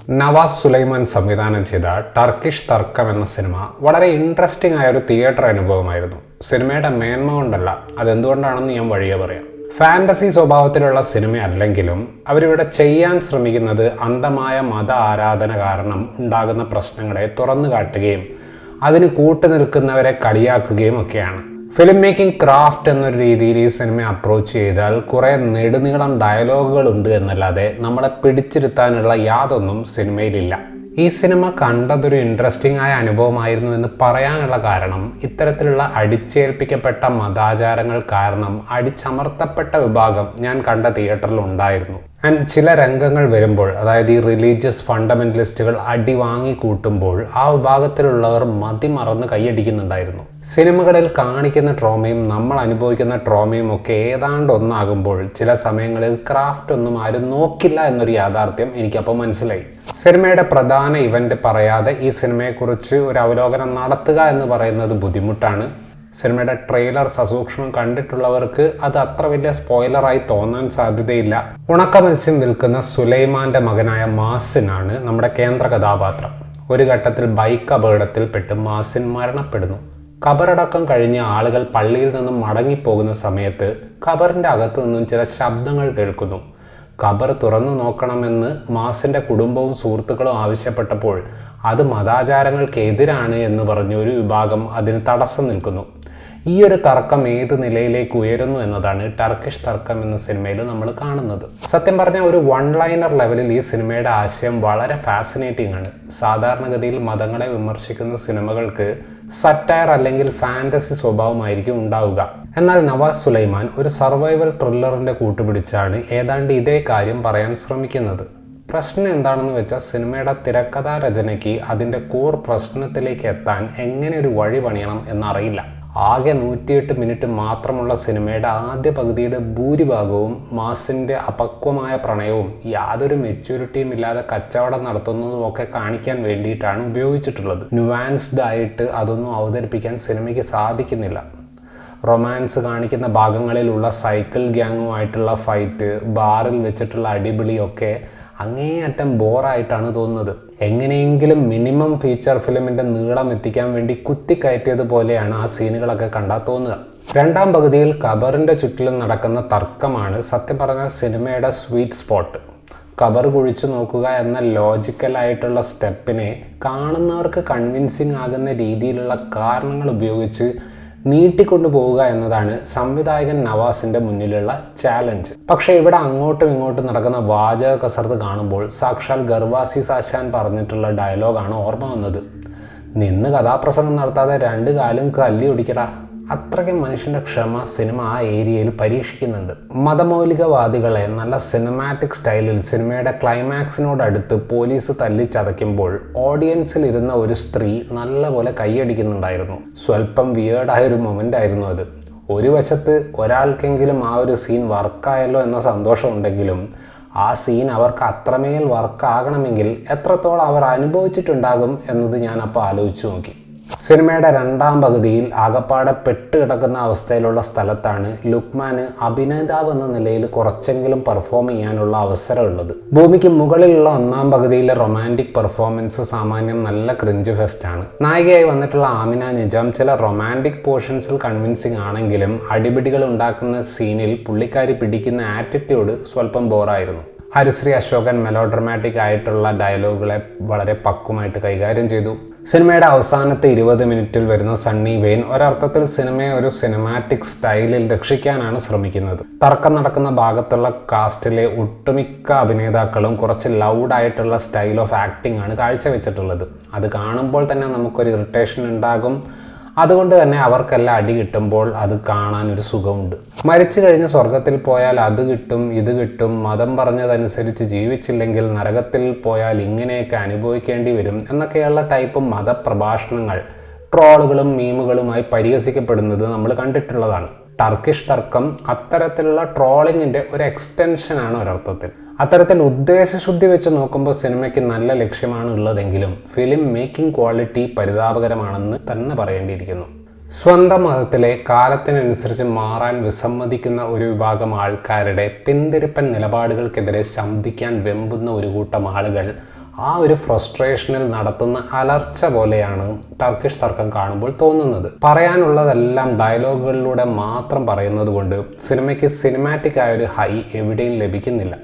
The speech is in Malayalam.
നവാസ് സുലൈമാൻ സംവിധാനം ചെയ്ത ടർക്കിഷ് തർക്കം എന്ന സിനിമ വളരെ ഇൻട്രസ്റ്റിംഗ് ആയ ഒരു തിയേറ്റർ അനുഭവമായിരുന്നു. സിനിമയുടെ മേന്മ കൊണ്ടല്ല, അതെന്തുകൊണ്ടാണെന്ന് ഞാൻ വഴിയെ പറയാം. ഫാന്റസി സ്വഭാവത്തിലുള്ള സിനിമയല്ലെങ്കിലും അവരിവിടെ ചെയ്യാൻ ശ്രമിക്കുന്നത് അന്ധമായ മത ആരാധന കാരണം ഉണ്ടാകുന്ന പ്രശ്നങ്ങളെ തുറന്നു കാട്ടുകയും അതിന് കൂട്ടുനിൽക്കുന്നവരെ കളിയാക്കുകയും ഒക്കെയാണ്. ഫിലിം മേക്കിംഗ് ക്രാഫ്റ്റ് എന്നൊരു രീതിയിൽ ഈ സിനിമ അപ്രോച്ച് ചെയ്താൽ കുറേ നെടുനീളം ഡയലോഗുകൾ ഉണ്ട് എന്നല്ലാതെ നമ്മളെ പിടിച്ചിരുത്താനുള്ള യാതൊന്നും സിനിമയിലില്ല. ഈ സിനിമ കണ്ടതൊരു ഇൻട്രസ്റ്റിംഗ് ആയ അനുഭവമായിരുന്നു എന്ന് പറയാനുള്ള കാരണം ഇത്തരത്തിലുള്ള അടിച്ചേൽപ്പിക്കപ്പെട്ട മതാചാരങ്ങൾ കാരണം അടിച്ചമർത്തപ്പെട്ട വിഭാഗം ഞാൻ കണ്ട തിയേറ്ററിൽ ഉണ്ടായിരുന്നു. ആൻഡ് ചില രംഗങ്ങൾ വരുമ്പോൾ, അതായത് ഈ റിലീജിയസ് ഫണ്ടമെന്റലിസ്റ്റുകൾ അടി വാങ്ങിക്കൂട്ടുമ്പോൾ ആ വിഭാഗത്തിലുള്ളവർ മതിമറന്ന് കൈയടിക്കുന്നുണ്ടായിരുന്നു. സിനിമകളിൽ കാണിക്കുന്ന ട്രോമയും നമ്മൾ അനുഭവിക്കുന്ന ട്രോമയും ഒക്കെ ഏതാണ്ട് ഒന്നാകുമ്പോൾ ചില സമയങ്ങളിൽ ക്രാഫ്റ്റ് ഒന്നും ആരും നോക്കില്ല എന്നൊരു യാഥാർത്ഥ്യം എനിക്കപ്പോൾ മനസ്സിലായി. സിനിമയുടെ പ്രധാന ഇവന്റ് പറയാതെ ഈ സിനിമയെക്കുറിച്ച് ഒരു അവലോകനം നടത്തുക എന്ന് പറയുന്നത് ബുദ്ധിമുട്ടാണ്. സിനിമയുടെ ട്രെയിലർ സസൂക്ഷ്മം കണ്ടിട്ടുള്ളവർക്ക് അത് അത്ര വലിയ സ്പോയിലറായി തോന്നാൻ സാധ്യതയില്ല. ഉണക്കമത്സ്യം വിൽക്കുന്ന സുലൈമാന്റെ മകനായ മാസിനാണ് നമ്മുടെ കേന്ദ്ര കഥാപാത്രം. ഒരു ഘട്ടത്തിൽ ബൈക്ക് അപകടത്തിൽപ്പെട്ട് മാസിൻ മരണപ്പെടുന്നു. ഖബറടക്കം കഴിഞ്ഞ് ആളുകൾ പള്ളിയിൽ നിന്നും മടങ്ങിപ്പോകുന്ന സമയത്ത് ഖബറിന്റെ അകത്തു നിന്നും ചില ശബ്ദങ്ങൾ കേൾക്കുന്നു. ഖബർ തുറന്നു നോക്കണമെന്ന് മാസിന്റെ കുടുംബവും സുഹൃത്തുക്കളും ആവശ്യപ്പെട്ടപ്പോൾ അത് മതാചാരങ്ങൾക്കെതിരാണ് എന്ന് പറഞ്ഞ് ഒരു വിഭാഗം അതിന് തടസ്സം നിൽക്കുന്നു. ഈ ഒരു തർക്കം ഏത് നിലയിലേക്ക് ഉയരുന്നു എന്നതാണ് ടർക്കിഷ് തർക്കം എന്ന സിനിമയിൽ നമ്മൾ കാണുന്നത്. സത്യം പറഞ്ഞാൽ ഒരു വൺ ലൈനർ ലെവലിൽ ഈ സിനിമയുടെ ആശയം വളരെ ഫാസിനേറ്റിംഗ് ആണ്. സാധാരണഗതിയിൽ മതങ്ങളെ വിമർശിക്കുന്ന സിനിമകൾക്ക് സറ്റയർ അല്ലെങ്കിൽ ഫാന്റസി സ്വഭാവമായിരിക്കും ഉണ്ടാവുക. എന്നാൽ നവാസ് സുലൈമാൻ ഒരു സർവൈവൽ ത്രില്ലറിന്റെ കൂട്ടുപിടിച്ചാണ് ഏതാണ്ട് ഇതേ കാര്യം പറയാൻ ശ്രമിക്കുന്നത്. പ്രശ്നം എന്താണെന്ന് വെച്ചാൽ സിനിമയുടെ തിരക്കഥാ രചനയ്ക്ക് അതിൻ്റെ കോർ പ്രശ്നത്തിലേക്ക് എത്താൻ എങ്ങനെ ഒരു വഴി പണിയണം എന്നറിയില്ല. ആകെ 108 മിനിറ്റ് മാത്രമുള്ള സിനിമയുടെ ആദ്യ പകുതിയുടെ ഭൂരിഭാഗവും മാസിൻ്റെ അപക്വമായ പ്രണയവും യാതൊരു മെച്യൂരിറ്റിയും ഇല്ലാതെ കച്ചവടം നടത്തുന്നതും ഒക്കെ കാണിക്കാൻ വേണ്ടിയിട്ടാണ് ഉപയോഗിച്ചിട്ടുള്ളത്. നുവാൻസ്ഡ് ആയിട്ട് അതൊന്നും അവതരിപ്പിക്കാൻ സിനിമയ്ക്ക് സാധിക്കുന്നില്ല. റൊമാൻസ് കാണിക്കുന്ന ഭാഗങ്ങളിലുള്ള സൈക്കിൾ ഗ്യാങ്ങുമായിട്ടുള്ള ഫൈറ്റ്, ബാറിൽ വെച്ചിട്ടുള്ള അടിപിളിയൊക്കെ അങ്ങേയറ്റം ബോറായിട്ടാണ് തോന്നുന്നത്. എങ്ങനെയെങ്കിലും മിനിമം ഫീച്ചർ ഫിലിമിൻ്റെ നീളം എത്തിക്കാൻ വേണ്ടി കുത്തിക്കയറ്റിയതുപോലെയാണ് ആ സീനുകളൊക്കെ കണ്ടാൽ തോന്നുക. രണ്ടാം പകുതിയിൽ ഖബറിൻ്റെ ചുറ്റിലും നടക്കുന്ന തർക്കമാണ് സത്യം പറഞ്ഞ സിനിമയുടെ സ്വീറ്റ് സ്പോട്ട്. ഖബർ കുഴിച്ചു നോക്കുക എന്ന ലോജിക്കലായിട്ടുള്ള സ്റ്റെപ്പിനെ കാണുന്നവർക്ക് കൺവിൻസിങ് ആകുന്ന രീതിയിലുള്ള കാരണങ്ങൾ ഉപയോഗിച്ച് നീട്ടിക്കൊണ്ടു പോവുക എന്നതാണ് സംവിധായകൻ നവാസിന്റെ മുന്നിലുള്ള ചാലഞ്ച്. പക്ഷേ ഇവിടെ അങ്ങോട്ടും ഇങ്ങോട്ടും നടക്കുന്ന വാചക കസർത്ത് കാണുമ്പോൾ സാക്ഷാൽ ഗർവാസി സാശാൻ പറഞ്ഞിട്ടുള്ള ഡയലോഗാണ് ഓർമ്മ വന്നത്. നിന്ന് കഥാപ്രസംഗം നടത്താതെ 2 കാലും തല്ലി ഒടിക്കടാ. അത്രയ്ക്കും മനുഷ്യൻ്റെ ക്ഷമ സിനിമ ആ ഏരിയയിൽ പരീക്ഷിക്കുന്നുണ്ട്. മതമൗലികവാദികളെ നല്ല സിനിമാറ്റിക് സ്റ്റൈലിൽ സിനിമയുടെ ക്ലൈമാക്സിനോടടുത്ത് പോലീസ് തല്ലിച്ചതയ്ക്കുമ്പോൾ ഓഡിയൻസിൽ ഇരുന്ന ഒരു സ്ത്രീ നല്ലപോലെ കൈയടിക്കുന്നുണ്ടായിരുന്നു. സ്വല്പം വിയേർഡായൊരു മൊമെൻ്റ് ആയിരുന്നു അത്. ഒരു വശത്ത് ഒരാൾക്കെങ്കിലും ആ ഒരു സീൻ വർക്കായല്ലോ എന്ന സന്തോഷം ഉണ്ടെങ്കിലും ആ സീൻ അവർക്ക് അത്രമേൽ വർക്കാകണമെങ്കിൽ എത്രത്തോളം അവർ അനുഭവിച്ചിട്ടുണ്ടാകും എന്നത് ഞാൻ അപ്പോൾ ആലോചിച്ചു നോക്കി. സിനിമയുടെ രണ്ടാം പകുതിയിൽ ആകപ്പാടെ പെട്ടുകിടക്കുന്ന അവസ്ഥയിലുള്ള സ്ഥലത്താണ് ലുക്മാന് അഭിനേതാവ് എന്ന നിലയിൽ കുറച്ചെങ്കിലും പെർഫോം ചെയ്യാനുള്ള അവസരമുള്ളത്. ഭൂമിക്ക് മുകളിലുള്ള ഒന്നാം പകുതിയിലെ റൊമാൻറ്റിക് പെർഫോമൻസ് സാമാന്യം നല്ല ക്രിഞ്ച് ഫെസ്റ്റാണ്. നായികയായി വന്നിട്ടുള്ള ആമിന നിജാം ചില റൊമാൻറ്റിക് പോർഷൻസിൽ കൺവിൻസിങ് ആണെങ്കിലും അടിപിടികൾ ഉണ്ടാക്കുന്ന സീനിൽ പുള്ളിക്കാരി പിടിക്കുന്ന ആറ്റിറ്റ്യൂഡ് സ്വല്പം ബോറായിരുന്നു. ഹരിശ്രീ അശോകൻ മെലോഡ്രമാറ്റിക് ആയിട്ടുള്ള ഡയലോഗുകളെ വളരെ പക്വമായിട്ട് കൈകാര്യം ചെയ്തു. സിനിമയുടെ അവസാനത്തെ 20 മിനിറ്റിൽ വരുന്ന സണ്ണി വെയിൻ ഒരർത്ഥത്തിൽ സിനിമയെ ഒരു സിനിമാറ്റിക് സ്റ്റൈലിൽ രക്ഷിക്കാനാണ് ശ്രമിക്കുന്നത്. തർക്കം നടക്കുന്ന ഭാഗത്തുള്ള കാസ്റ്റിലെ ഒട്ടുമിക്ക അഭിനേതാക്കളും കുറച്ച് ലൗഡായിട്ടുള്ള സ്റ്റൈൽ ഓഫ് ആക്ടിംഗ് ആണ് കാഴ്ചവെച്ചിട്ടുള്ളത്. അത് കാണുമ്പോൾ തന്നെ നമുക്കൊരു ഇറിറ്റേഷൻ ഉണ്ടാകും. അതുകൊണ്ട് തന്നെ അവർക്കെല്ലാം അടി കിട്ടുമ്പോൾ അത് കാണാൻ ഒരു സുഖമുണ്ട്. മരിച്ചു കഴിഞ്ഞ് സ്വർഗത്തിൽ പോയാൽ അത് കിട്ടും ഇത് കിട്ടും, മതം പറഞ്ഞതനുസരിച്ച് ജീവിച്ചില്ലെങ്കിൽ നരകത്തിൽ പോയാൽ ഇങ്ങനെയൊക്കെ അനുഭവിക്കേണ്ടി വരും എന്നൊക്കെയുള്ള ടൈപ്പ് മതപ്രഭാഷണങ്ങൾ ട്രോളുകളും മീമുകളുമായി പരിഹസിക്കപ്പെടുന്നത് നമ്മൾ കണ്ടിട്ടുള്ളതാണ്. ടർക്കിഷ് തർക്കം അത്തരത്തിലുള്ള ട്രോളിങ്ങിൻ്റെ ഒരു എക്സ്റ്റൻഷനാണ് ഒരർത്ഥത്തിൽ. അത്തരത്തിൽ ഉദ്ദേശശുദ്ധി വെച്ച് നോക്കുമ്പോൾ സിനിമയ്ക്ക് നല്ല ലക്ഷ്യമാണ് ഉള്ളതെങ്കിലും ഫിലിം മേക്കിംഗ് ക്വാളിറ്റി പരിതാപകരമാണെന്ന് തന്നെ പറയേണ്ടിയിരിക്കുന്നു. സ്വന്തം മതത്തിലെ കാലത്തിനനുസരിച്ച് മാറാൻ വിസമ്മതിക്കുന്ന ഒരു വിഭാഗം ആൾക്കാരുടെ പിന്തിരിപ്പൻ നിലപാടുകൾക്കെതിരെ ശബ്ദിക്കാൻ വെമ്പുന്ന ഒരു കൂട്ടം ആളുകൾ ആ ഒരു ഫ്രസ്ട്രേഷനിൽ നടത്തുന്ന അലർച്ച പോലെയാണ് ടർക്കിഷ് തർക്കം കാണുമ്പോൾ തോന്നുന്നത്. പറയാനുള്ളതെല്ലാം ഡയലോഗുകളിലൂടെ മാത്രം പറയുന്നത് കൊണ്ട് സിനിമയ്ക്ക് സിനിമാറ്റിക് ആയൊരു ഹൈ എവിടെയും ലഭിക്കുന്നില്ല.